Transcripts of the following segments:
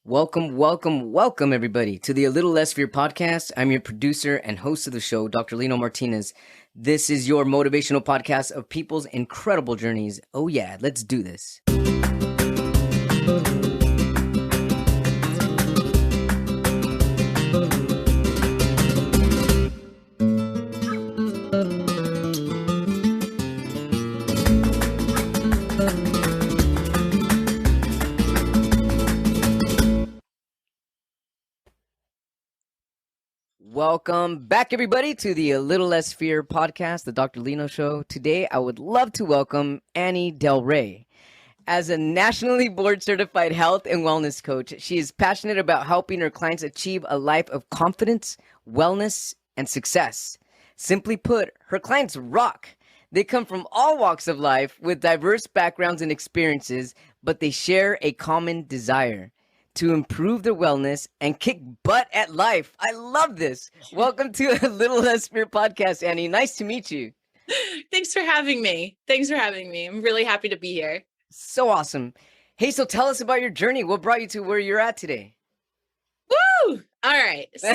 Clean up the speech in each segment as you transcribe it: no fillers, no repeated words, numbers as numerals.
Welcome, everybody, to the A Little Less Fear podcast. I'm your producer and host of the show, Dr. Lino Martinez. This is your motivational podcast of people's incredible journeys. Oh yeah, let's do this. Welcome back, everybody, to the A Little Less Fear podcast, the Dr. Lino Show. Today, I would love to welcome Annie Delre. As a nationally board-certified health and wellness coach, she is passionate about helping her clients achieve a life of confidence, wellness, and success. Simply put, her clients rock. They come from all walks of life with diverse backgrounds and experiences, but they share a common desire: to improve their wellness and kick butt at life. I love this. Welcome to A Little Less Fear podcast, Annie. Nice to meet you. Thanks for having me. I'm really happy to be here. So awesome. Hey, so tell us about your journey. What brought you to where you're at today? Woo! All right. So,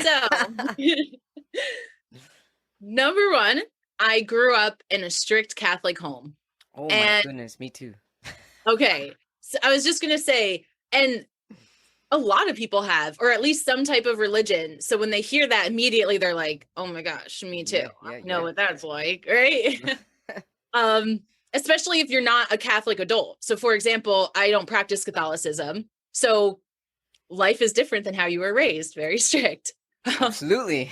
number one, I grew up in a strict Catholic home. Oh my goodness, me too. Okay. So I was just going to say, and a lot of people have, or at least some type of religion. So when they hear that, immediately they're like, oh my gosh, me too. I know what that's like, right? Especially if you're not a Catholic adult. So for example, I don't practice Catholicism. So life is different than how you were raised, very strict. Absolutely.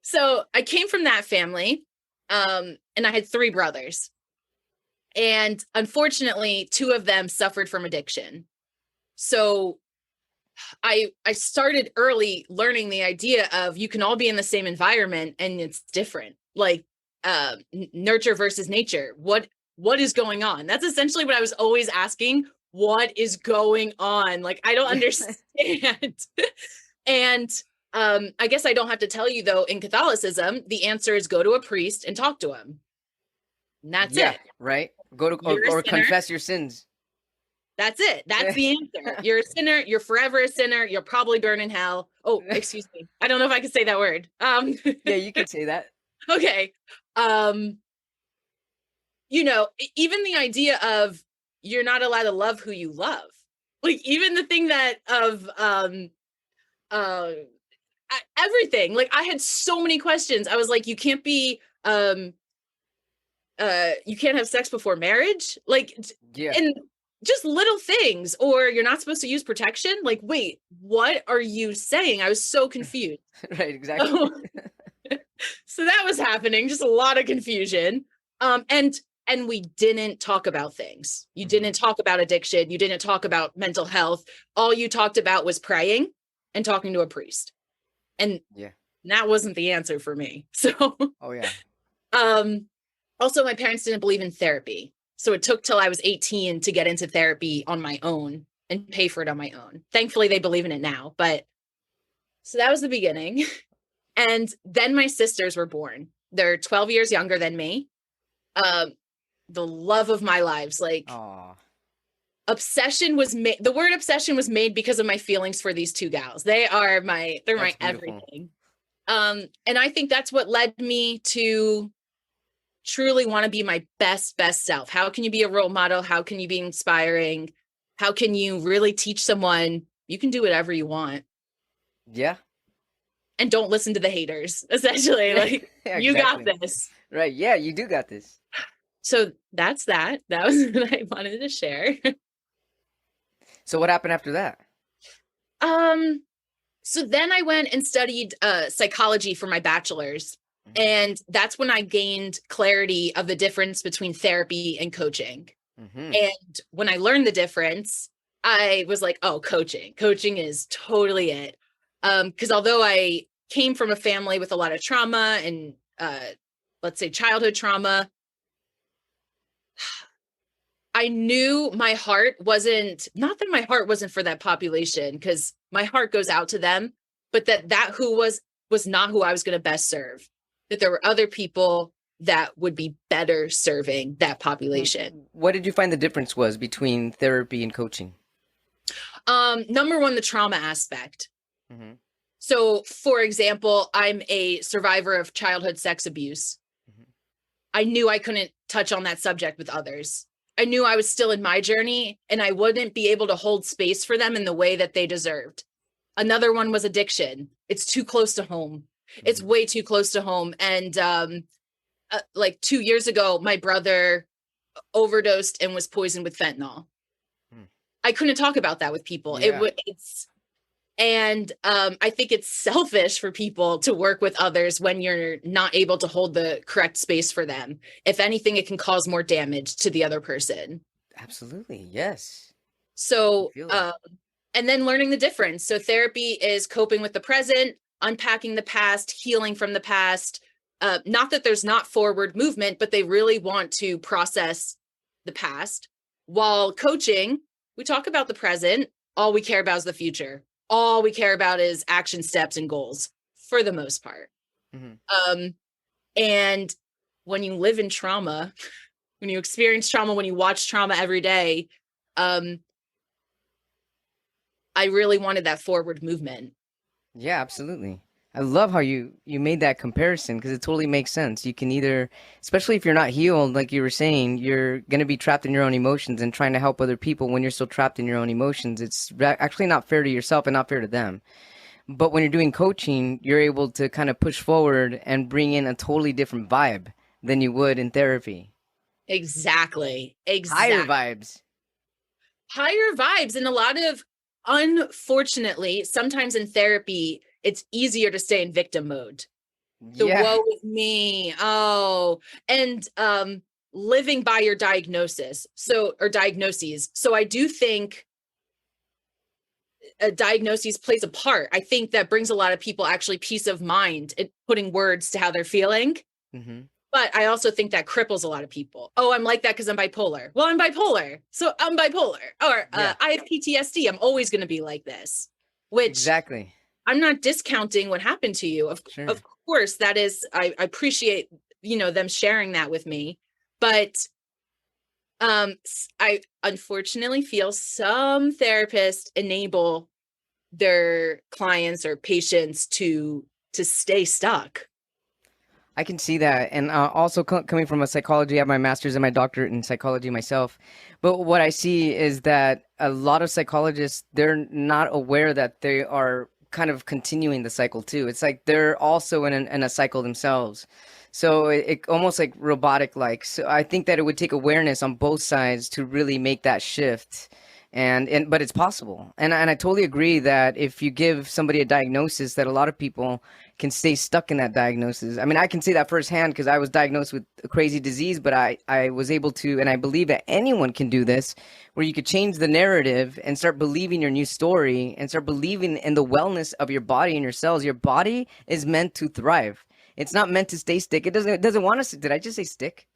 So I came from that family, and I had 3 brothers. And unfortunately, 2 of them suffered from addiction. So I started early learning the idea of you can all be in the same environment and it's different, like nurture versus nature. What is going on? That's essentially what I was always asking. What is going on? Like, I don't understand. And I guess I don't have to tell you, though, in Catholicism, the answer is go to a priest and talk to him. And that's it. Right. Go to or confess your sins. That's it. That's the answer. You're a sinner. You're forever a sinner. You'll probably burn in hell. Oh, excuse me. I don't know if I can say that word. Yeah, you can say that. Okay. Even the idea of you're not allowed to love who you love. Like, even the thing that of everything. Like, I had so many questions. I was like, you can't be you can't have sex before marriage. Like, yeah. And just little things, or you're not supposed to use protection. Like, wait, what are you saying? I was so confused. Right, exactly. So that was happening, just a lot of confusion. And we didn't talk about things. You didn't talk about addiction. You didn't talk about mental health. All you talked about was praying and talking to a priest. And that wasn't the answer for me. So, also, my parents didn't believe in therapy. So it took till I was 18 to get into therapy on my own and pay for it on my own. Thankfully, they believe in it now. But so that was the beginning. And then my sisters were born. They're 12 years younger than me. The love of my lives. Like, obsession was made. The word obsession was made because of my feelings for these 2 gals. They're my everything. And I think that's what led me to truly want to be my best self. How can you be a role model? How can you be inspiring? How can you really teach someone you can do whatever you want? Yeah. And don't listen to the haters, essentially. Like, you got this. Right. Yeah, you do got this. So that's that. That was what I wanted to share. So what happened after that? So then I went and studied psychology for my bachelor's. And that's when I gained clarity of the difference between therapy and coaching. And when I learned the difference, I was like, oh, coaching is totally it. Because although I came from a family with a lot of trauma and let's say childhood trauma, I knew my heart wasn't, not that my heart wasn't for that population, because my heart goes out to them, but that who was not who I was going to best serve. That there were other people that would be better serving that population. What did you find the difference was between therapy and coaching? Number one, the trauma aspect. Mm-hmm. So, for example, I'm a survivor of childhood sex abuse. Mm-hmm. I knew I couldn't touch on that subject with others. I knew I was still in my journey and I wouldn't be able to hold space for them in the way that they deserved. Another one was addiction. It's too close to home. It's way too close to home. And like 2 years ago, my brother overdosed and was poisoned with fentanyl. I couldn't talk about that with people. Yeah. I think it's selfish for people to work with others when you're not able to hold the correct space for them. If anything, it can cause more damage to the other person. Absolutely. Yes. So, I feel that. and then learning the difference. So therapy is coping with the present, unpacking the past, healing from the past. Not that there's not forward movement, but they really want to process the past. While coaching, we talk about the present. All we care about is the future. All we care about is action steps and goals for the most part. Mm-hmm. And when you live in trauma, when you experience trauma, when you watch trauma every day, I really wanted that forward movement. Yeah, absolutely. I love how you made that comparison because it totally makes sense. You can either, especially if you're not healed, like you were saying, you're going to be trapped in your own emotions and trying to help other people when you're still trapped in your own emotions. It's actually not fair to yourself and not fair to them. But when you're doing coaching, you're able to kind of push forward and bring in a totally different vibe than you would in therapy. Exactly. Higher vibes. Higher vibes. And a lot of, unfortunately, sometimes in therapy, it's easier to stay in victim mode. The woe is me. Oh, and living by your diagnosis. Or diagnoses. So I do think a diagnosis plays a part. I think that brings a lot of people actually peace of mind in putting words to how they're feeling. Mm-hmm. But I also think that cripples a lot of people. Oh, I'm like that because I'm bipolar. Well, I'm bipolar. So I'm bipolar. Or I have PTSD. I'm always going to be like this. Which exactly. I'm not discounting what happened to you. Of course, that is, I appreciate, them sharing that with me. But I unfortunately feel some therapists enable their clients or patients to stay stuck. I can see that. And also coming from a psychology, I have my master's and my doctorate in psychology myself. But what I see is that a lot of psychologists, they're not aware that they are kind of continuing the cycle too. It's like they're also in a cycle themselves. So it almost like robotic like. So I think that it would take awareness on both sides to really make that shift. But it's possible. And I totally agree that if you give somebody a diagnosis, that a lot of people can stay stuck in that diagnosis. I mean, I can say that firsthand because I was diagnosed with a crazy disease, but I was able to, and I believe that anyone can do this, where you could change the narrative and start believing your new story and start believing in the wellness of your body and your cells. Your body is meant to thrive. It's not meant to stay sick. It doesn't want to. Did I just say stick?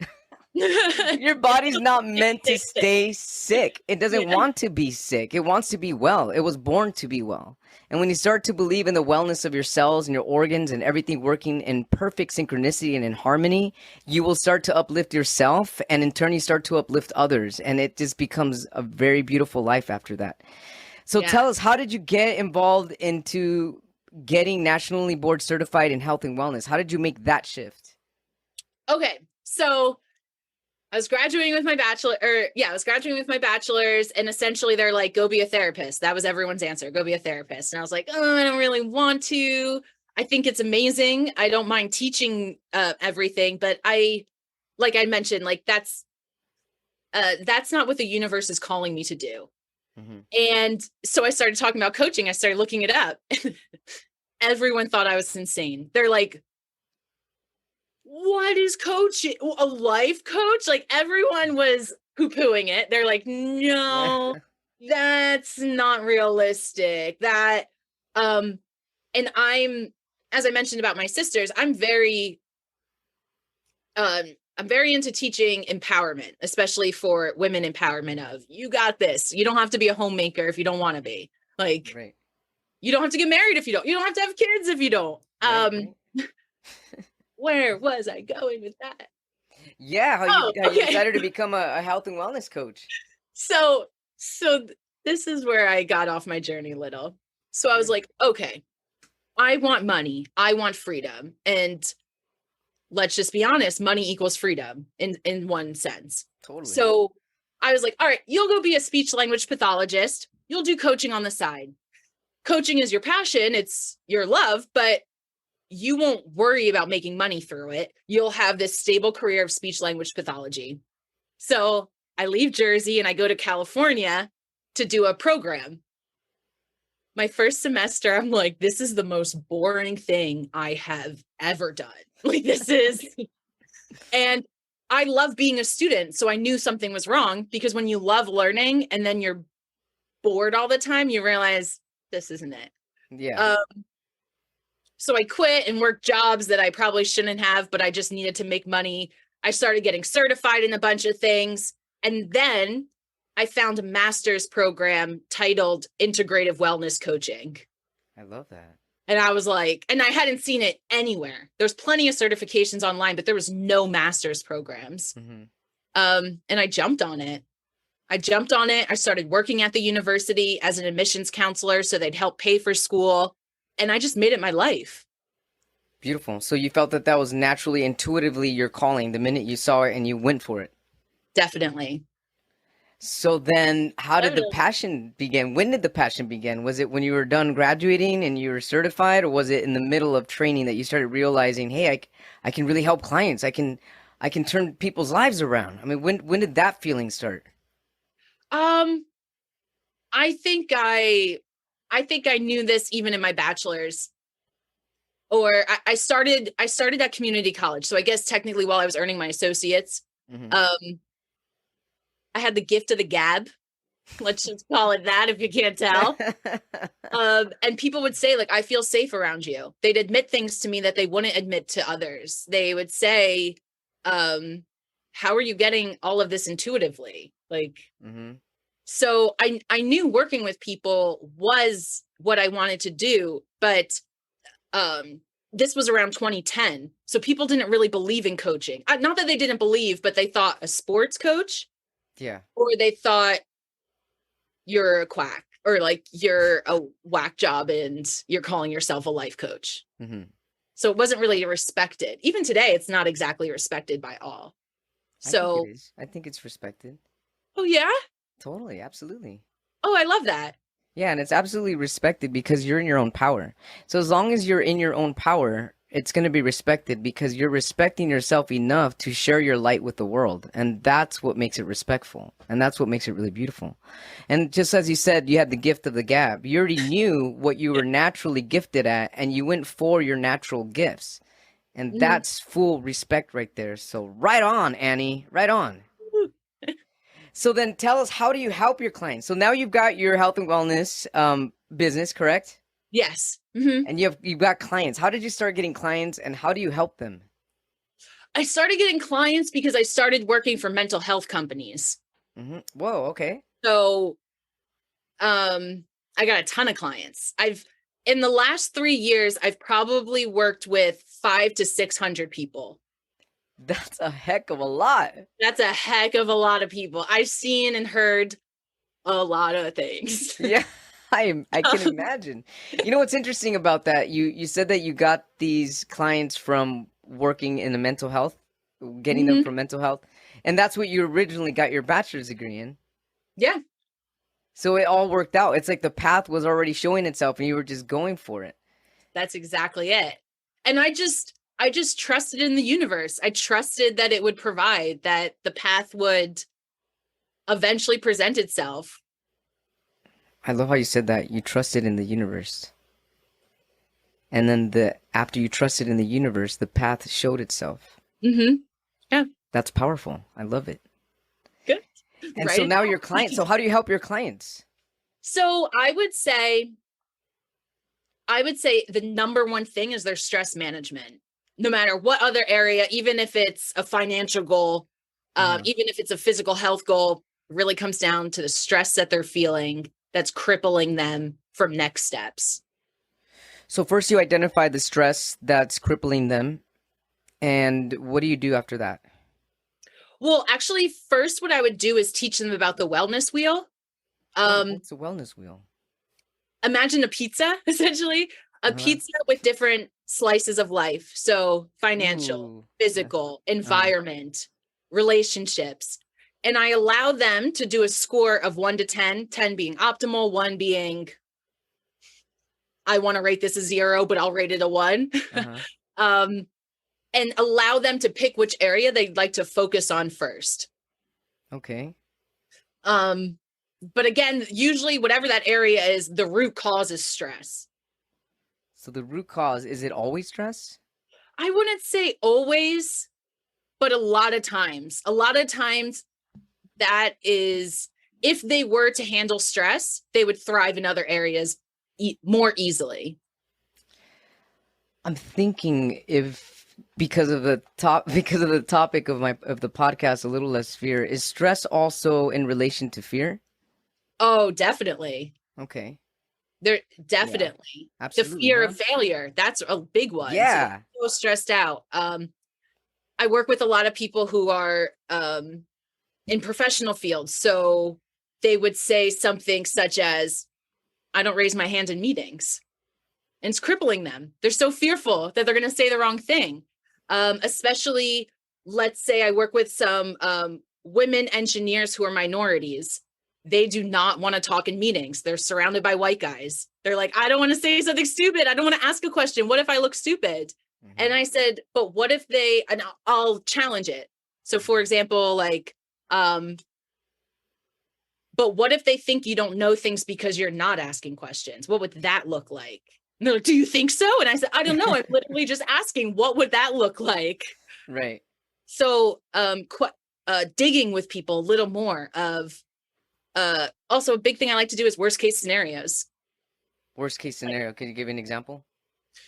Your body's not meant to stay sick. It doesn't want to be sick. It wants to be well. It was born to be well. And when you start to believe in the wellness of your cells and your organs and everything working in perfect synchronicity and in harmony, you will start to uplift yourself, and in turn you start to uplift others, and it just becomes a very beautiful life after that. So tell us, how did you get involved into getting nationally board certified in health and wellness? How did you make that shift? Okay, so I was graduating with my bachelor, I was graduating with my bachelor's, and essentially they're like, go be a therapist. That was everyone's answer. Go be a therapist. And I was like, oh, I don't really want to. I think it's amazing. I don't mind teaching everything, but like I mentioned, like that's not what the universe is calling me to do. Mm-hmm. And so I started talking about coaching. I started looking it up. Everyone thought I was insane. They're like, what is coaching? A life coach? Like everyone was poo-pooing it. They're like, no, that's not realistic. That, and as I mentioned about my sisters, I'm very into teaching empowerment, especially for women empowerment of, you got this. You don't have to be a homemaker if you don't want to be. Like, right. You don't have to get married if you don't. You don't have to have kids if you don't. Right. Where was I going with that? Yeah, how you decided to become a health and wellness coach. So this is where I got off my journey a little. So I was like, okay, I want money. I want freedom. And let's just be honest, money equals freedom in one sense. Totally. So I was like, all right, you'll go be a speech language pathologist. You'll do coaching on the side. Coaching is your passion. It's your love, but you won't worry about making money through it. You'll have this stable career of speech language pathology. So I leave Jersey and I go to California to do a program. My first semester, I'm like, this is the most boring thing I have ever done. Like, this is, and I love being a student. So I knew something was wrong, because when you love learning and then you're bored all the time, you realize this isn't it. Yeah. So I quit and worked jobs that I probably shouldn't have, but I just needed to make money. I started getting certified in a bunch of things. And then I found a master's program titled Integrative Wellness Coaching. I love that. And I was like, and I hadn't seen it anywhere. There's plenty of certifications online, but there was no master's programs. Mm-hmm. And I jumped on it. I started working at the university as an admissions counselor, so they'd help pay for school. And I just made it my life. Beautiful. So you felt that was naturally, intuitively your calling the minute you saw it and you went for it. Definitely. So then how did the passion begin? When did the passion begin? Was it when you were done graduating and you were certified, or was it in the middle of training that you started realizing, hey, I can really help clients. I can turn people's lives around. I mean, when did that feeling start? I think I knew this even in my bachelor's, or I started at community college. So I guess technically while I was earning my associates, Mm-hmm. I had the gift of the gab. Let's just call it that if you can't tell. And people would say, like, I feel safe around you. They'd admit things to me that they wouldn't admit to others. They would say, how are you getting all of this intuitively? Like, Mm-hmm. so I knew working with people was what I wanted to do, but this was around 2010. So people didn't really believe in coaching. Not that they didn't believe, but they thought a sports coach. Yeah. Or they thought you're a quack, or like you're a whack job and you're calling yourself a life coach. Mm-hmm. So it wasn't really respected. Even today, it's not exactly respected by all. So I think it is. I think it's respected. Oh, yeah? Totally. Absolutely. Oh, I love that. Yeah, and it's absolutely respected because you're in your own power. So as long as you're in your own power, it's going to be respected because you're respecting yourself enough to share your light with the world. And that's what makes it respectful. And that's what makes it really beautiful. And just as you said, you had the gift of the gab. You already knew what you were naturally gifted at, and you went for your natural gifts. And that's full respect right there. So right on, Annie, right on. So then tell us, how do you help your clients? So now you've got your health and wellness business, correct? Yes. Mm-hmm. And you've got clients. How did you start getting clients, and how do you help them? I started getting clients because I started working for mental health companies. Mm-hmm. Whoa, okay. So I got a ton of clients. In the last 3 years, I've probably worked with 500 to 600 people. That's a heck of a lot. That's a heck of a lot of people. I've seen and heard a lot of things. Yeah, I can imagine. You know what's interesting about that? You said that you got these clients from working in the mental health, getting them from mental health, and that's what you originally got your bachelor's degree in. Yeah. So it all worked out. It's like the path was already showing itself and you were just going for it. That's exactly it. And I just trusted in the universe. I trusted that it would provide, that the path would eventually present itself. I love how you said that. You trusted in the universe. And then after you trusted in the universe, the path showed itself. Mm-hmm. Yeah. That's powerful. I love it. Good. And so now your clients, so how do you help your clients? So I would say the number one thing is their stress management. No matter what other area, even if it's a financial goal, even if it's a physical health goal, it really comes down to the stress that they're feeling that's crippling them from next steps. So first you identify the stress that's crippling them. And what do you do after that? Well, actually, first what I would do is teach them about the wellness wheel. What's a wellness wheel? Imagine a pizza, essentially, a Uh-huh. pizza with different slices of life. So financial, Ooh. physical, Uh-huh. environment, relationships. And I allow them to do a score of 1 to 10, 10 being optimal, 1 being, I want to rate this a 0, but I'll rate it a 1. Uh-huh. um, and allow them to pick which area they'd like to focus on first. Okay. But again, usually whatever that area is, the root cause is stress. So the root cause, is it always stress? I wouldn't say always, but a lot of times that is, if they were to handle stress, they would thrive in other areas more easily. I'm thinking if because of the topic of the podcast, a little less fear, is stress also in relation to fear? Oh, definitely. Okay. There Yeah. definitely the Absolutely, fear huh? of failure. That's a big one. So Yeah. they're so stressed out. I work with a lot of people who are in professional fields. So they would say something such as, I don't raise my hand in meetings. And it's crippling them. They're so fearful that they're going to say the wrong thing. Especially, let's say I work with some women engineers who are minorities. They do not want to talk in meetings. They're surrounded by white guys. They're like, I don't want to say something stupid. I don't want to ask a question. What if I look stupid? And I said, but what if they, and I'll challenge it. So for example, like, but what if they think you don't know things because you're not asking questions? What would that look like? And they're like, do you think so? And I said, I don't know. I'm literally just asking, what would that look like? Right. So digging with people a little more of, also a big thing I like to do is worst case scenarios. Worst case scenario. Could you give an example?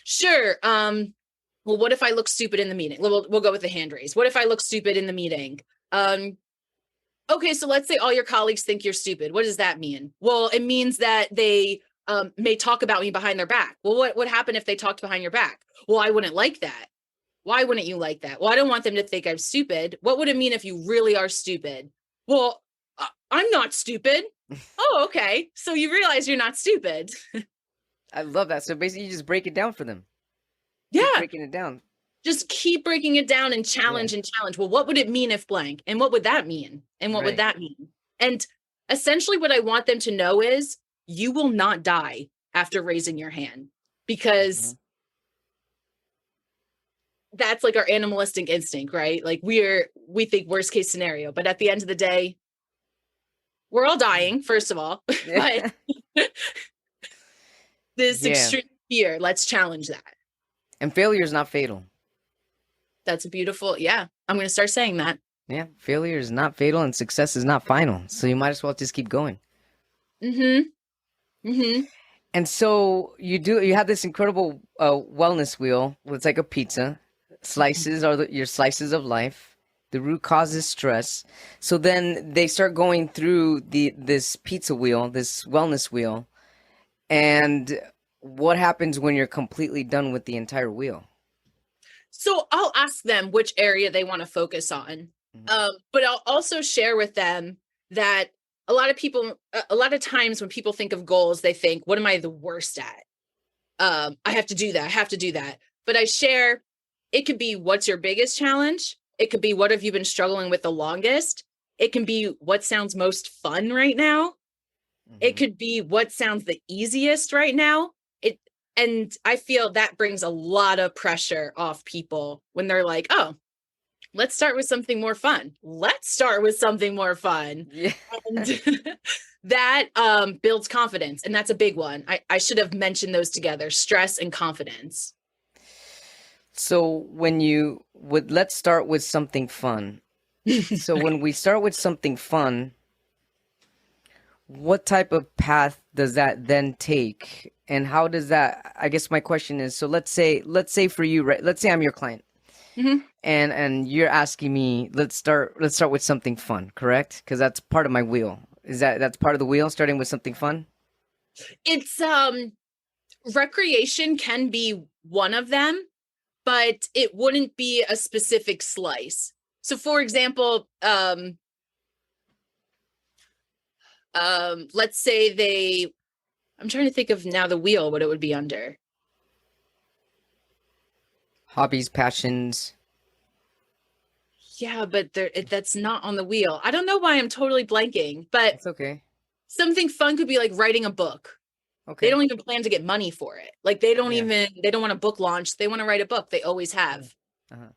Sure. Well, what if I look stupid in the meeting? We'll go with the hand raise. What if I look stupid in the meeting? Okay, so let's say all your colleagues think you're stupid. What does that mean? Well, it means that they may talk about me behind their back. Well, what would happen if they talked behind your back? Well, I wouldn't like that. Why wouldn't you like that? Well, I don't want them to think I'm stupid. What would it mean if you really are stupid? Well, I'm not stupid. Oh, okay. So you realize you're not stupid. I love that. So basically, you just break it down for them. Keep Yeah. breaking it down. Just keep breaking it down and challenge Yeah. and challenge. Well, what would it mean if blank? And what would that mean? And what would Right. that mean? And essentially what I want them to know is you will not die after raising your hand, because that's like our animalistic instinct, right? Like we think worst case scenario, but at the end of the day, we're all dying, first of all. But this Yeah. extreme fear, let's challenge that. And failure is not fatal. That's a beautiful, yeah. I'm going to start saying that. Yeah. Failure is not fatal and success is not final. So you might as well just keep going. And so you have this incredible wellness wheel. It's like a pizza. Slices are your slices of life. The root cause is stress. So then they start going through this pizza wheel, this wellness wheel. And what happens when you're completely done with the entire wheel? So I'll ask them which area they want to focus on. But I'll also share with them that a lot of times when people think of goals, they think, what am I the worst at? I have to do that. I have to do that. But I share, it could be what's your biggest challenge. It could be what have you been struggling with the longest. It can be what sounds most fun right now. It could be what sounds the easiest right now. And I feel that brings a lot of pressure off people when they're like, oh, let's start with something more fun. Let's start with something more fun. Yeah. And that builds confidence. And that's a big one. I should have mentioned those together, stress and confidence. So let's start with something fun. So when we start with something fun, what type of path does that then take? And how does that, I guess my question is, so let's say for you, right? Let's say I'm your client. And you're asking me, let's start with something fun, correct? Because that's part of my wheel. That's part of the wheel, starting with something fun? It's recreation can be one of them, but it wouldn't be a specific slice. So for example, Let's say I'm trying to think of now the wheel, what it would be under. Hobbies, passions. Yeah, but that's not on the wheel. I don't know why I'm totally blanking, but It's okay. something fun could be like writing a book. Okay. They don't even plan to get money for it. Like they don't Yeah. want a book launch. They want to write a book. They always have. Uh-huh.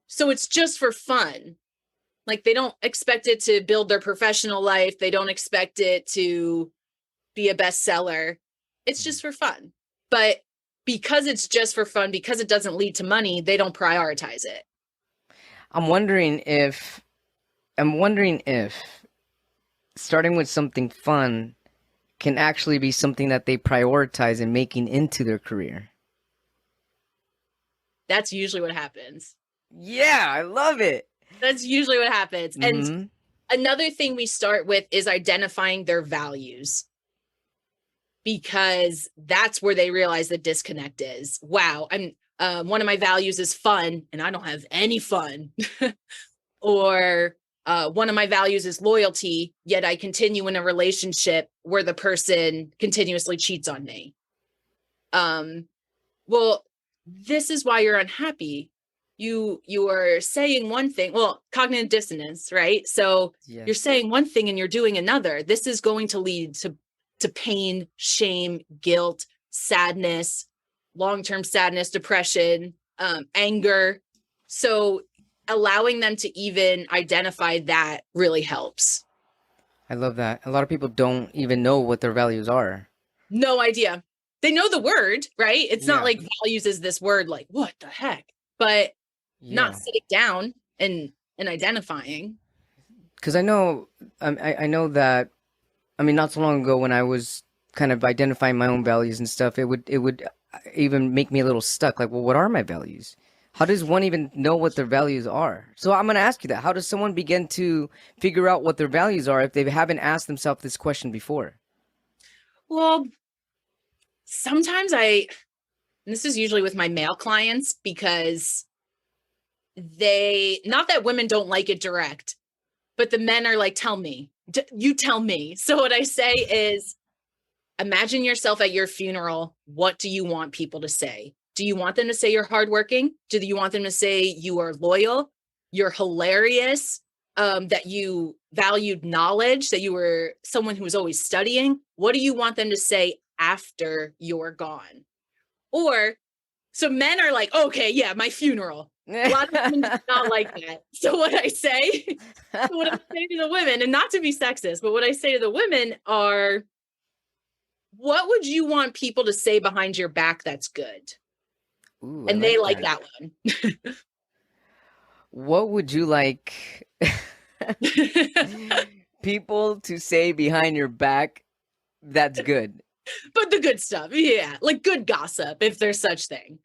So it's just for fun. Like they don't expect it to build their professional life. They don't expect it to be a bestseller. It's just for fun. But because it's just for fun, because it doesn't lead to money, they don't prioritize it. I'm wondering if starting with something fun can actually be something that they prioritize in making into their career. That's usually what happens. Yeah, I love it. That's usually what happens. Mhm. And another thing we start with is identifying their values, because that's where they realize the disconnect is. Wow, one of my values is fun and I don't have any fun. Or one of my values is loyalty, yet I continue in a relationship where the person continuously cheats on me. Well, this is why you're unhappy. You are saying one thing, well, cognitive dissonance, right? So Yeah. you're saying one thing and you're doing another. This is going to lead to pain, shame, guilt, sadness, long-term sadness, depression, anger. So allowing them to even identify that really helps. I love that. A lot of people don't even know what their values are. No idea. They know the word, right? It's Yeah. not like values is this word, like, what the heck? But not sitting down and identifying. Because I know that, I mean, not so long ago when I was kind of identifying my own values and stuff, it would even make me a little stuck. Like, well, what are my values? How does one even know what their values are? So I'm going to ask you that. How does someone begin to figure out what their values are if they haven't asked themselves this question before? Well, sometimes and this is usually with my male clients, because not that women don't like it direct, but the men are like, tell me, you tell me. So what I say is, imagine yourself at your funeral. What do you want people to say? Do you want them to say you're hardworking? Do you want them to say you are loyal, you're hilarious, that you valued knowledge, that you were someone who was always studying? What do you want them to say after you're gone? Or, so men are like, okay, yeah, my funeral. A lot of women do not like that. So what I say to the women, and not to be sexist, but what I say to the women are, what would you want people to say behind your back that's good? Ooh, and they like that one. What would you like people to say behind your back that's good? But the good stuff, yeah, like good gossip, if there's such thing.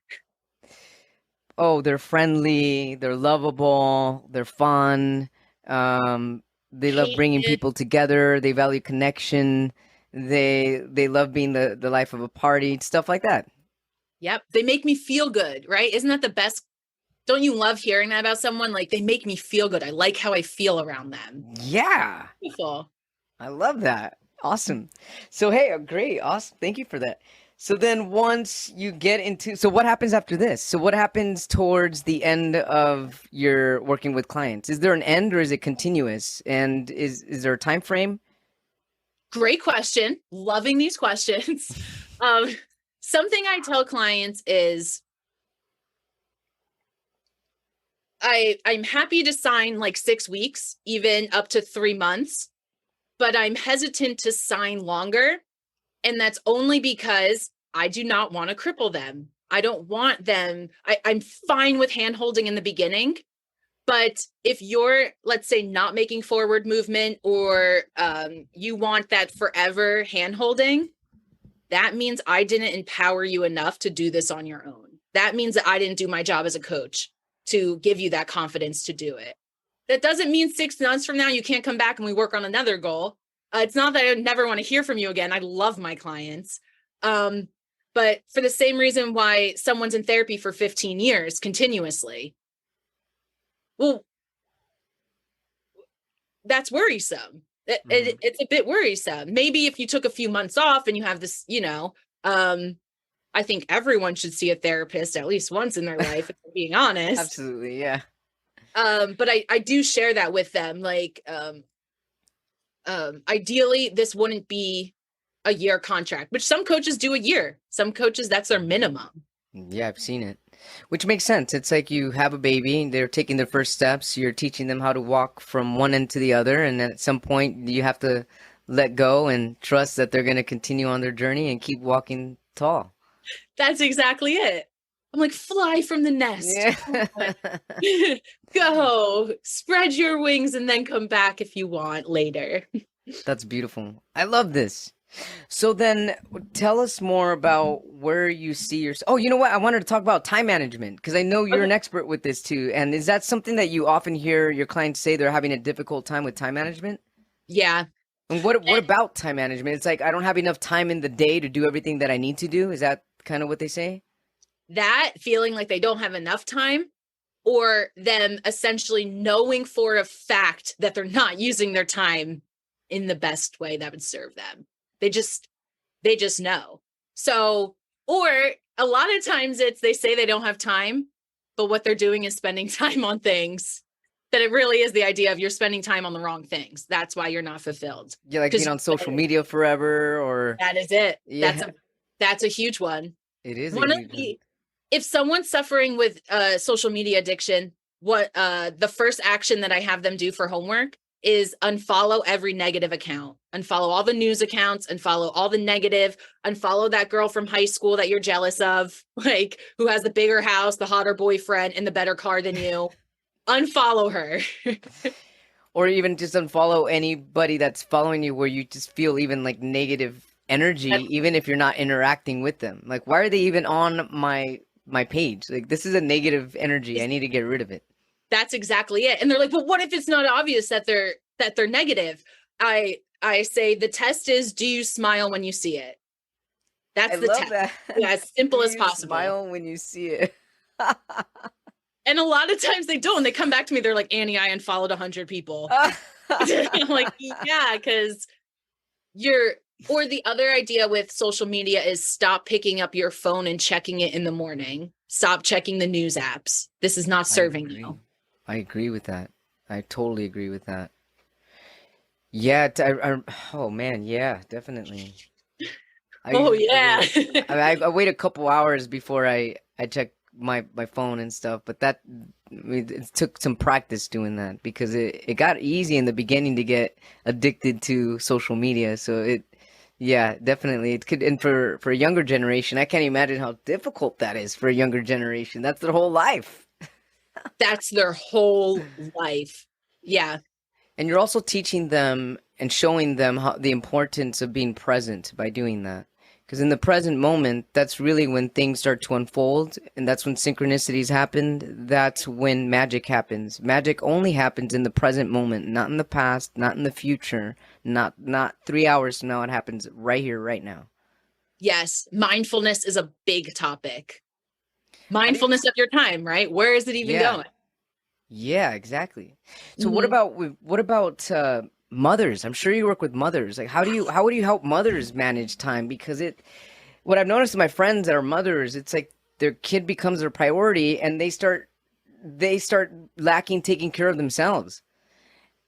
Oh, they're friendly, they're lovable, they're fun, they love bringing people together, they value connection, they love being the life of a party, stuff like that. Yep, they make me feel good, right? Isn't that the best? Don't you love hearing that about someone? Like, they make me feel good. I like how I feel around them. Yeah. Beautiful. I love that. Awesome. So, hey, great. Awesome. Thank you for that. So then once you get into, so what happens after this? So what happens towards the end of your working with clients? Is there an end or is it continuous? And is there a time frame? Great question. Loving these questions. Something I tell clients is, I'm happy to sign like 6 weeks, even up to 3 months, but I'm hesitant to sign longer. And that's only because I do not want to cripple them. I don't want them. I'm fine with hand holding in the beginning, but if you're, let's say, not making forward movement, or you want that forever hand holding, that means I didn't empower you enough to do this on your own. That means that I didn't do my job as a coach to give you that confidence to do it. That doesn't mean 6 months from now you can't come back and we work on another goal. It's not that I never want to hear from you again. I love my clients. But for the same reason why someone's in therapy for 15 years continuously, well, that's worrisome. It's a bit worrisome. Maybe if you took a few months off and you have this, I think everyone should see a therapist at least once in their life, if I'm being honest. Absolutely, yeah. But I do share that with them. Like, ideally, this wouldn't be a year contract, which some coaches do a year. Some coaches, that's their minimum. Yeah, I've seen it, which makes sense. It's like you have a baby, they're taking their first steps, you're teaching them how to walk from one end to the other, and at some point you have to let go and trust that they're going to continue on their journey and keep walking tall. That's exactly it. I'm like, fly from the nest. Yeah. Go, spread your wings, and then come back if you want later. That's beautiful. I love this. So then tell us more about where you see yourself. Oh, you know what? I wanted to talk about time management because I know you're an expert with this too. And is that something that you often hear your clients say they're having a difficult time with time management? Yeah. And what about time management? It's like, I don't have enough time in the day to do everything that I need to do. Is that kind of what they say? That feeling like they don't have enough time, or them essentially knowing for a fact that they're not using their time in the best way that would serve them. They just know. So, or a lot of times they say they don't have time, but what they're doing is spending time on things that it really is the idea of you're spending time on the wrong things. That's why you're not fulfilled. Yeah, like being on social media forever, or that is it. Yeah. That's a huge one. It is One of the, if someone's suffering with social media addiction, what the first action that I have them do for homework is unfollow every negative account, unfollow all the news accounts, unfollow all the negative, unfollow that girl from high school that you're jealous of, like who has the bigger house, the hotter boyfriend, and the better car than you. Unfollow her. Or even just unfollow anybody that's following you where you just feel even like negative energy, even if you're not interacting with them. Like, why are they even on my page? Like, this is a negative energy. I need to get rid of it. That's exactly it. And they're like, but what if it's not obvious that they're negative? I say the test is, do you smile when you see it? That's the test. That. Yeah, as simple as possible. Smile when you see it. And a lot of times they don't. They come back to me. They're like, Annie, I unfollowed 100 people. I'm like, yeah, because or the other idea with social media is stop picking up your phone and checking it in the morning. Stop checking the news apps. This is not serving you. I agree with that. I totally agree with that. Yeah. Oh man. Yeah, definitely. I wait a couple hours before I check my phone and stuff, but it took some practice doing that because it got easy in the beginning to get addicted to social media. So yeah, definitely it could. And for a younger generation, I can't imagine how difficult that is for a younger generation. That's their whole life. That's their whole life. Yeah. And you're also teaching them and showing them the importance of being present by doing that. Because in the present moment, that's really when things start to unfold, and that's when synchronicities happen. That's when magic happens. Magic only happens in the present moment, not in the past, not in the future, not 3 hours from now. It happens right here, right now. Yes, mindfulness is a big topic. Mindfulness of your time, right? Where is it even going? Yeah, exactly. So what about mothers? I'm sure you work with mothers. Like, how would you help mothers manage time? Because what I've noticed with my friends that are mothers, it's like their kid becomes their priority and they start lacking taking care of themselves.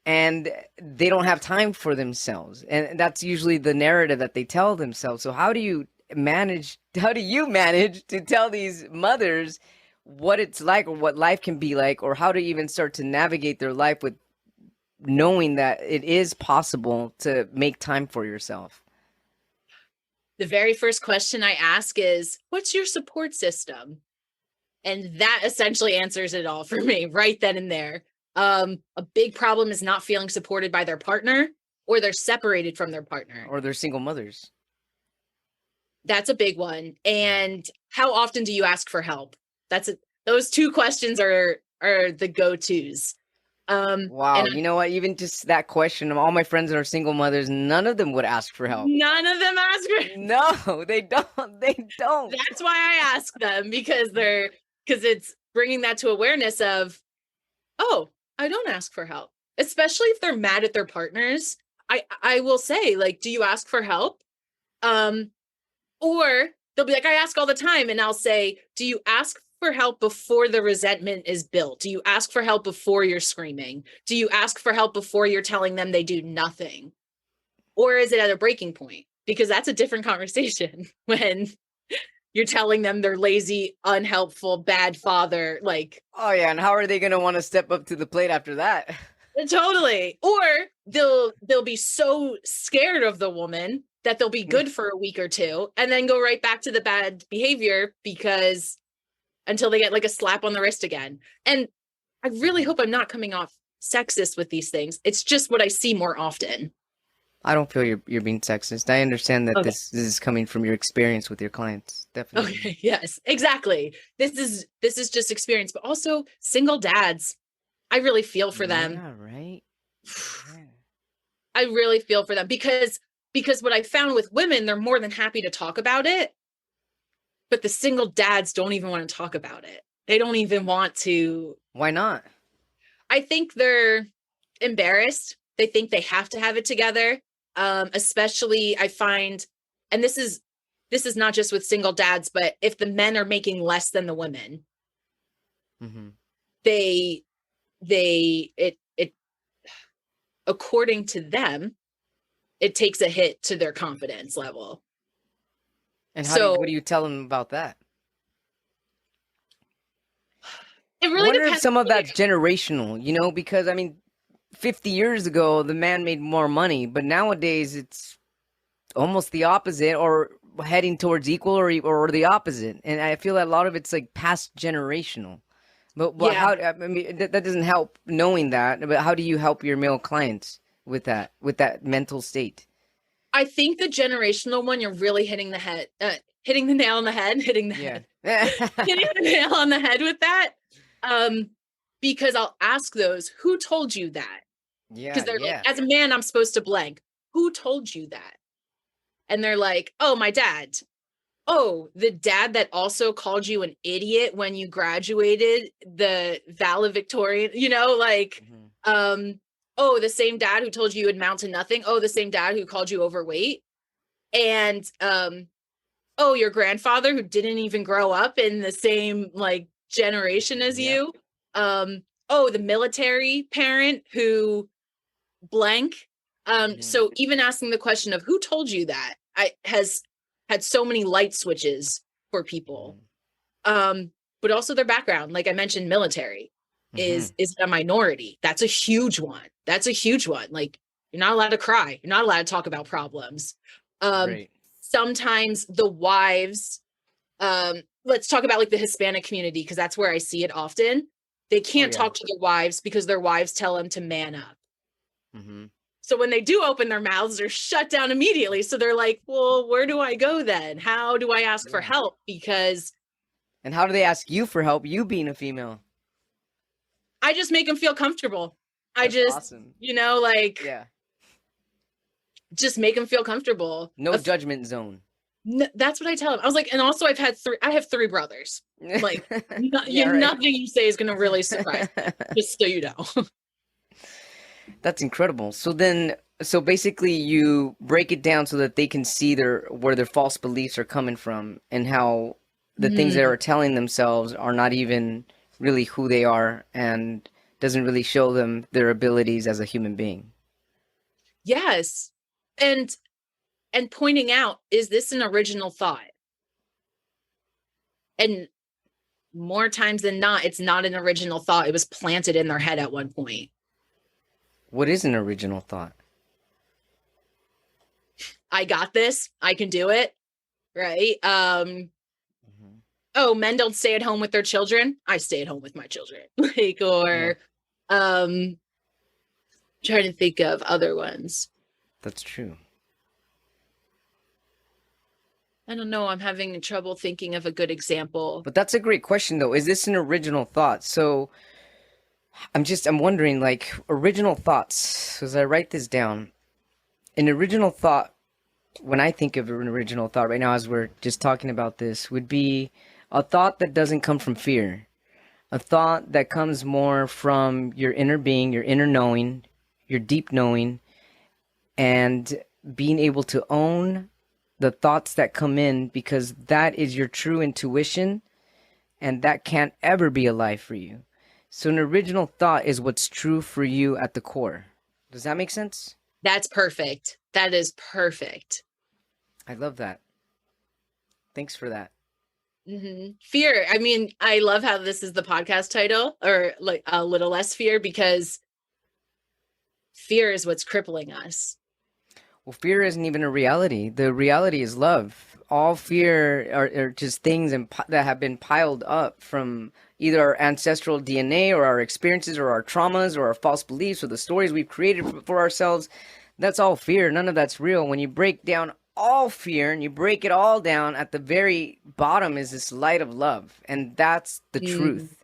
And they don't have time for themselves. And that's usually the narrative that they tell themselves. So how do you manage to tell these mothers what it's like or what life can be like, or how to even start to navigate their life with knowing that it is possible to make time for yourself? The very first question I ask is, what's your support system? And that essentially answers it all for me right then and there. A big problem is not feeling supported by their partner, or they're separated from their partner, or they're single mothers. That's a big one. And how often do you ask for help? Those two questions are the go-tos. Wow. You know what? Even just that question, all my friends that are single mothers, none of them would ask for help. None of them ask for No, they don't. They don't. That's why I ask them, because it's bringing that to awareness of, oh, I don't ask for help, especially if they're mad at their partners. I will say, like, do you ask for help? Or they'll be like, I ask all the time. And I'll say, do you ask for help before the resentment is built? Do you ask for help before you're screaming? Do you ask for help before you're telling them they do nothing? Or is it at a breaking point? Because that's a different conversation when you're telling them they're lazy, unhelpful, bad father. Like, Oh yeah, and how are they gonna want to step up to the plate after that? totally. Or they'll be so scared of the woman that they'll be good for a week or two and then go right back to the bad behavior because until they get like a slap on the wrist again. And I really hope I'm not coming off sexist with these things. It's just what I see more often. I don't feel you're being sexist. I understand that Okay. this is coming from your experience with your clients. Definitely. Okay. Yes, exactly. This is just experience, but also single dads. I really feel for them. Yeah, right. Yeah. I really feel for them because what I found with women, they're more than happy to talk about it, but the single dads don't even want to talk about it. They don't even want to. Why not? I think they're embarrassed. They think they have to have it together. Especially I find, and this is not just with single dads, but if the men are making less than the women, Mm-hmm. it according to them, it takes a hit to their confidence level. And what do you tell them about that? It I really wonder depends. if some of that's generational, because I mean, 50 years ago, the man made more money, but nowadays it's almost the opposite or heading towards equal or the opposite. And I feel that a lot of it's like past generational. But Yeah. how, I mean, that doesn't help knowing that, but how do you help your male clients with that mental state? I think the generational one, you're really hitting the head, hitting the nail on the head, hitting the head, hitting the nail on the head with that. Because I'll ask those, who told you that? Because they're like, as a man, I'm supposed to blank. Who told you that? And they're like, oh, my dad. Oh, the dad that also called you an idiot when you graduated the valedictorian, oh, the same dad who told you would amount to nothing. Oh, the same dad who called you overweight. And, oh, your grandfather who didn't even grow up in the same generation as you. Oh, the military parent who blank. So even asking the question of who told you that has had so many light switches for people. But also their background, like I mentioned, military is a minority. That's a huge one. Like, you're not allowed to cry. You're not allowed to talk about problems. Right. Sometimes the wives, let's talk about like the Hispanic community, because that's where I see it often. They can't talk to their wives because their wives tell them to man up. So when they do open their mouths, they're shut down immediately. So they're like, well, where do I go then? How do I ask for help? And how do they ask you for help, you being a female? I just make them feel comfortable. Awesome. Just make them feel comfortable. No judgment zone. That's what I tell them. I was like, and also I have three brothers. Like, nothing you say is going to really surprise me, just so you know. That's incredible. So basically you break it down so that they can see where their false beliefs are coming from and how the things they are telling themselves are not even really who they are and doesn't really show them their abilities as a human being. Yes. And pointing out, is this an original thought? And more times than not, it's not an original thought. It was planted in their head at one point. What is an original thought? I got this. I can do it. Right. Oh, men don't stay at home with their children. I stay at home with my children. Trying to think of other ones. That's true. I don't know. I'm having trouble thinking of a good example. But that's a great question, though. Is this an original thought? So I'm wondering, like, original thoughts, as I write this down, an original thought, when I think of an original thought right now, as we're just talking about this, would be a thought that doesn't come from fear, a thought that comes more from your inner being, your inner knowing, your deep knowing, and being able to own the thoughts that come in, because that is your true intuition, and that can't ever be a lie for you. So an original thought is what's true for you at the core. Does that make sense? That's perfect. That is perfect. I love that. Thanks for that. Fear. I mean, I love how this is the podcast title, or like a little less fear, because fear is what's crippling us. Well, fear isn't even a reality. The reality is love. All fear are just things that have been piled up from either our ancestral DNA or our experiences or our traumas or our false beliefs or the stories we've created for ourselves. That's all fear. None of that's real. When you break down all fear and you break it all down, at the very bottom is this light of love. And that's the truth.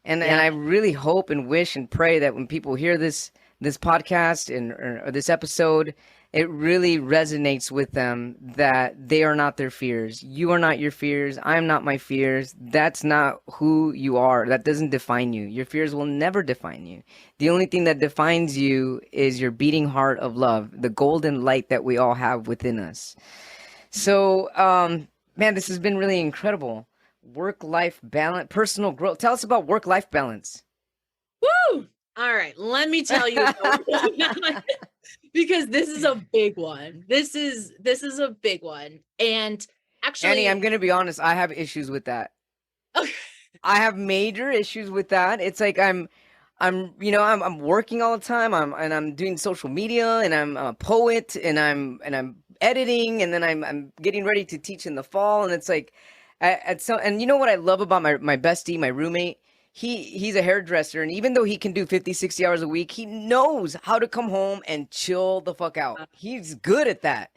And I really hope and wish and pray that when people hear this podcast or this episode, it really resonates with them that they are not their fears. You are not your fears. I'm not my fears. That's not who you are. That doesn't define you. Your fears will never define you. The only thing that defines you is your beating heart of love, the golden light that we all have within us. So, man, this has been really incredible. Work-life balance, personal growth. Tell us about work-life balance. Woo! All right, let me tell you because this is a big one. This is a big one. And actually, Annie, I'm going to be honest, I have issues with that. Okay. I have major issues with that. It's like I'm working all the time. I'm doing social media, and I'm a poet, and I'm editing, and then I'm getting ready to teach in the fall, and it's like and you know what I love about my bestie, my roommate? He's a hairdresser, and even though he can do 50, 60 hours a week, he knows how to come home and chill the fuck out. He's good at that.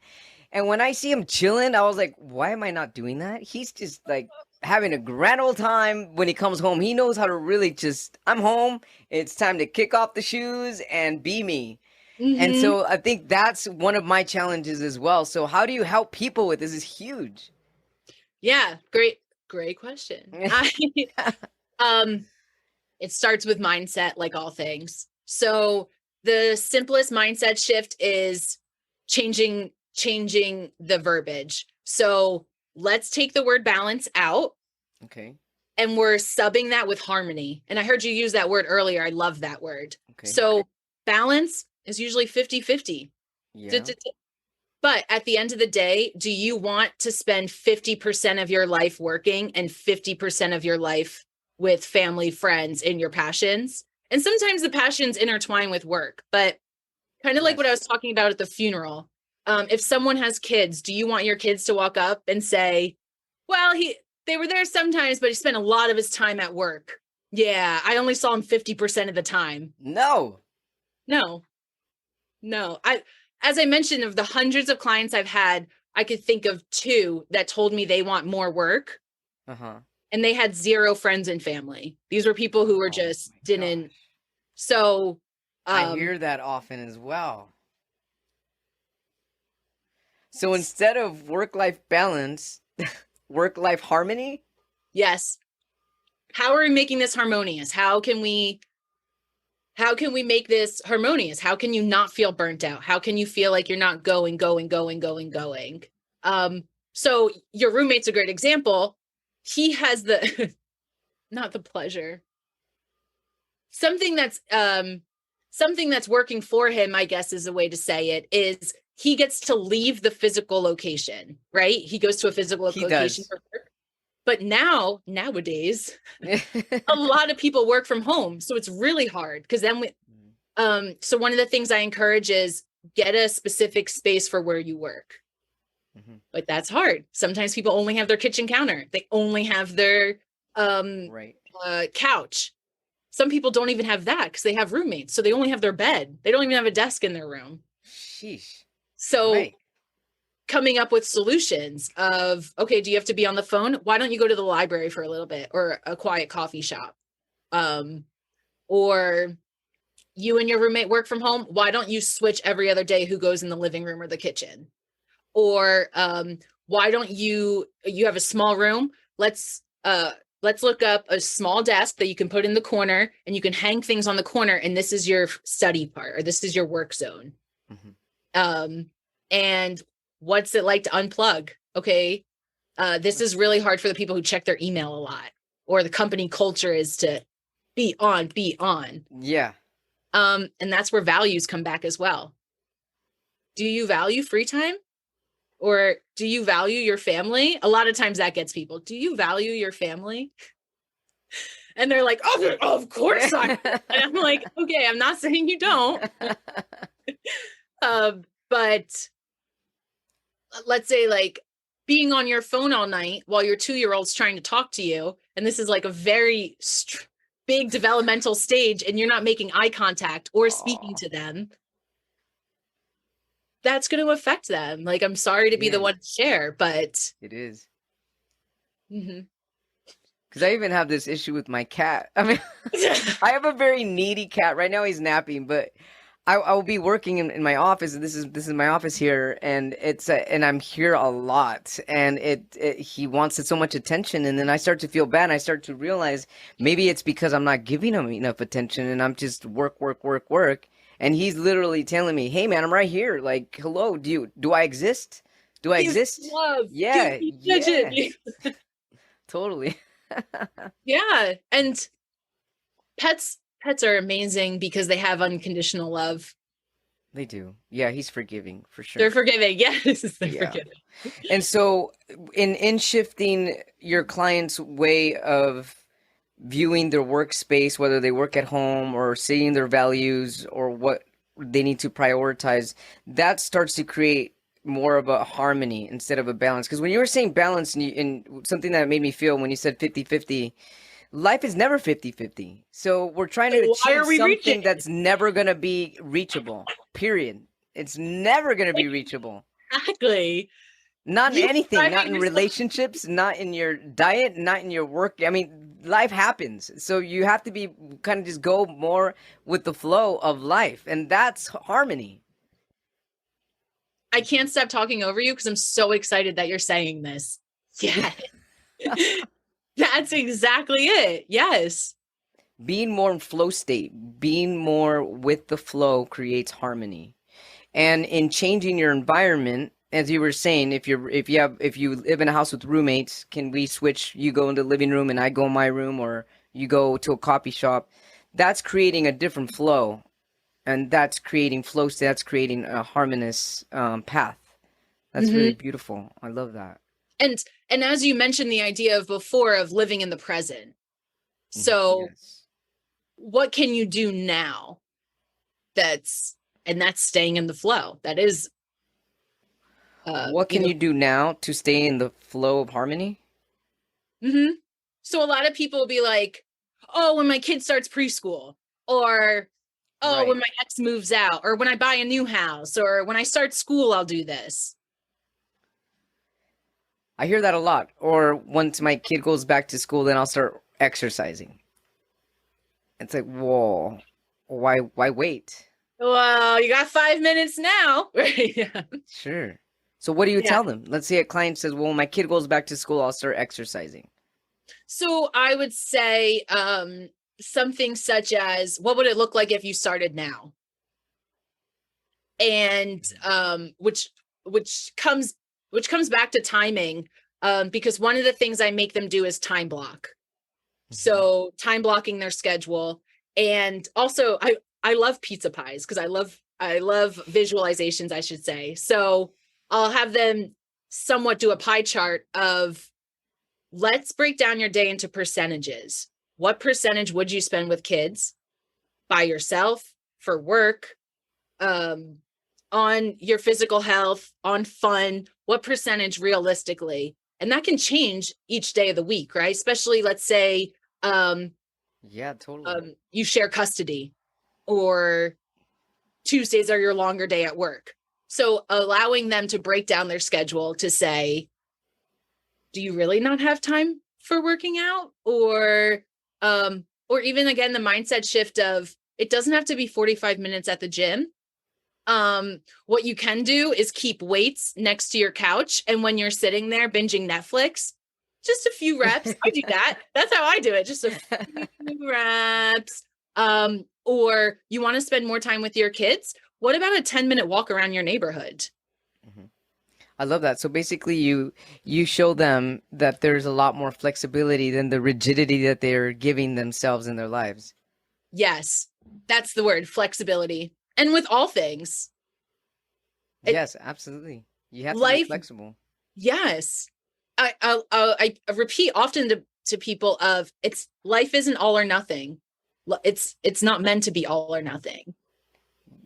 And when I see him chilling, I was like, why am I not doing that? He's just like having a grand old time when he comes home. He knows how to really just, I'm home. It's time to kick off the shoes and be me. And so I think that's one of my challenges as well. So how do you help people with this? Is huge. Yeah, great question. It starts with mindset, like all things. So the simplest mindset shift is changing the verbiage. So let's take the word balance out. Okay. And we're subbing that with harmony. And I heard you use that word earlier. I love that word. Okay. So balance is usually 50-50. Yeah. But at the end of the day, do you want to spend 50% of your life working and 50% of your life with family, friends, and your passions? And sometimes the passions intertwine with work, but kind of like what I was talking about at the funeral. If someone has kids, do you want your kids to walk up and say, well, they were there sometimes, but he spent a lot of his time at work. Yeah, I only saw him 50% of the time. No. As I mentioned, of the hundreds of clients I've had, I could think of 2 that told me they want more work. And they had 0 friends and family. These were people who were just didn't. Gosh. So I hear that often as well. So instead of work-life balance, work-life harmony? Yes. How are we making this harmonious? How can we make this harmonious? How can you not feel burnt out? How can you feel like you're not going? So your roommate's a great example. He has not the pleasure. Something that's working for him, I guess is a way to say it, is he gets to leave the physical location, right? He goes to a physical location for work. But nowadays, a lot of people work from home. So it's really hard because then so one of the things I encourage is get a specific space for where you work. But that's hard. Sometimes people only have their kitchen counter. They only have their couch. Some people don't even have that because they have roommates. So they only have their bed. They don't even have a desk in their room. Sheesh. So coming up with solutions of, okay, do you have to be on the phone? Why don't you go to the library for a little bit, or a quiet coffee shop? Or you and your roommate work from home. Why don't you switch every other day who goes in the living room or the kitchen? Or why don't you have a small room? Let's look up a small desk that you can put in the corner and you can hang things on the corner. And this is your study part, or this is your work zone. And what's it like to unplug? Okay. This is really hard for the people who check their email a lot, or the company culture is to be on, be on. Yeah. And that's where values come back as well. Do you value free time? Or do you value your family? A lot of times that gets people. Do you value your family? And they're like, oh, of course I. And I'm like, okay, I'm not saying you don't. But let's say like being on your phone all night while your 2-year-old's trying to talk to you, and this is like a very big developmental stage, and you're not making eye contact or speaking to them, that's going to affect them. Like, I'm sorry to be the one to share, but it is. Mm-hmm. Because I even have this issue with my cat. I mean, I have a very needy cat. Right now he's napping, but I will be working in my office. And this is my office here, and and I'm here a lot, and he wants so much attention, and then I start to feel bad. And I start to realize maybe it's because I'm not giving him enough attention, and I'm just work. And he's literally telling me, "Hey, man, I'm right here. Like, hello, do I exist? Do I exist? Love. Yeah, totally." Yeah, and pets are amazing because they have unconditional love. They do. Yeah, he's forgiving for sure. They're forgiving. Yes, they're forgiving. And so, in shifting your client's way of viewing their workspace, whether they work at home or seeing their values or what they need to prioritize, that starts to create more of a harmony instead of a balance. Because when you were saying balance, and something that made me feel when you said 50-50, life is never 50-50. So we're trying to achieve something that's never going to be reachable, period. It's never going to be reachable. Exactly. Not in anything, not in relationships, not in your diet, not in your work. I mean, life happens. So you have to be kind of just go more with the flow of life. And that's harmony. I can't stop talking over you because I'm so excited that you're saying this. Yeah. That's exactly it. Yes. Being more in flow state, being more with the flow creates harmony. And in changing your environment, as you were saying, if you live in a house with roommates, can we switch? You go into the living room and I go in my room, or you go to a coffee shop. That's creating a different flow, and that's creating flow state. That's creating a harmonious path. That's really beautiful. I love that. And as you mentioned, the idea of before of living in the present. So what can you do now? That's staying in the flow. That is. What can you do now to stay in the flow of harmony? So a lot of people will be like, oh, when my kid starts preschool, or when my ex moves out, or when I buy a new house, or when I start school, I'll do this. I hear that a lot. Or once my kid goes back to school, then I'll start exercising. It's like, whoa, why wait? Well, you got 5 minutes now. Yeah. Sure. So what do you tell them? Let's say a client says, well, when my kid goes back to school, I'll start exercising. So I would say something such as, what would it look like if you started now? And which comes back to timing, because one of the things I make them do is time block. So time blocking their schedule. And also I love pizza pies because I love visualizations, I should say. So I'll have them somewhat do a pie chart of, let's break down your day into percentages. What percentage would you spend with kids, by yourself, for work, on your physical health, on fun? What percentage realistically? And that can change each day of the week, right? Especially, let's say, you share custody, or Tuesdays are your longer day at work. So allowing them to break down their schedule to say, do you really not have time for working out? Or even, again, the mindset shift of, it doesn't have to be 45 minutes at the gym. What you can do is keep weights next to your couch. And when you're sitting there binging Netflix, just a few reps. I do that. That's how I do it. Just a few reps. Or you want to spend more time with your kids? What about a 10-minute walk around your neighborhood? Mhm. I love that. So basically, you show them that there's a lot more flexibility than the rigidity that they're giving themselves in their lives. Yes, that's the word, flexibility. And with all things, it, Yes, absolutely. You have to be life, flexible. yes. I repeat often to people of it's life isn't all or nothing. It's not meant to be all or nothing.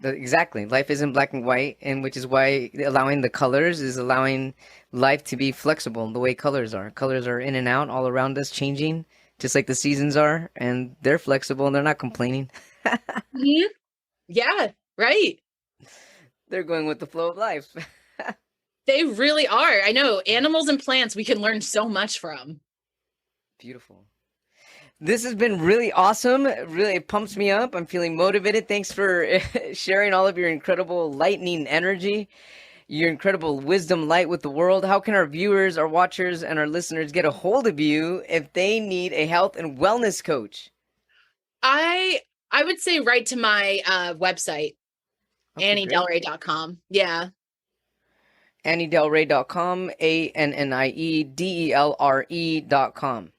Exactly. Life isn't black and white, and which is why allowing the colors is allowing life to be flexible the way colors are. Colors are in and out all around us, changing, just like the seasons are, and they're flexible and they're not complaining. Mhm. Yeah, right. They're going with the flow of life. They really are. I know animals and plants we can learn so much from. Beautiful. This has been really awesome. Really, it pumps me up. I'm feeling motivated. Thanks for sharing all of your incredible lightning energy, your incredible wisdom light with the world. How can our viewers, our watchers, and our listeners get a hold of you if they need a health and wellness coach? I I would say write to my website, Okay, great. anniedelre.com. Yeah. AnnieDelre.com, ANNIEDELRE.com.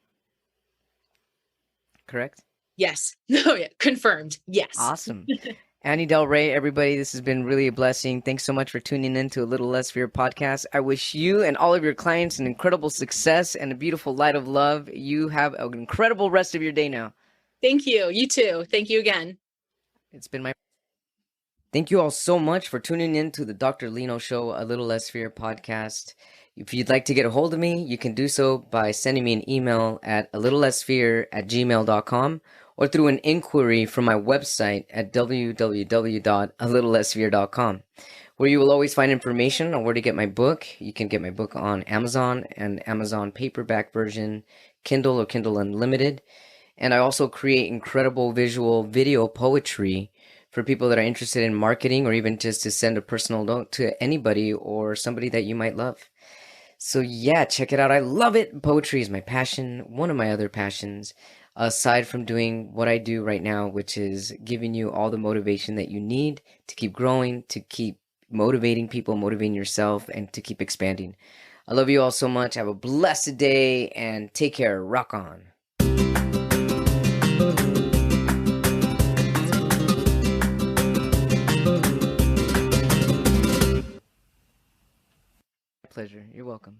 Correct? Yes. Oh yeah. Confirmed. Yes. Awesome. Annie Delre, everybody, this has been really a blessing. Thanks so much for tuning in to A Little Less Fear podcast. I wish you and all of your clients an incredible success and a beautiful light of love. You have an incredible rest of your day now. Thank you. You too. Thank you again. It's been my Thank you all so much for tuning in to the Dr. Lino Show, A Little Less Fear podcast. If you'd like to get a hold of me, you can do so by sending me an email at a little less fear at gmail.com or through an inquiry from my website at www.alittlelessfear.com, where you will always find information on where to get my book. You can get my book on Amazon and Amazon paperback version, Kindle or Kindle Unlimited. And I also create incredible visual video poetry for people that are interested in marketing or even just to send a personal note to anybody or somebody that you might love. So yeah, check it out. I love it. Poetry is my passion, one of my other passions, aside from doing what I do right now, which is giving you all the motivation that you need to keep growing, to keep motivating people, motivating yourself, and to keep expanding. I love you all so much. Have a blessed day and take care. Rock on. Pleasure. You're welcome.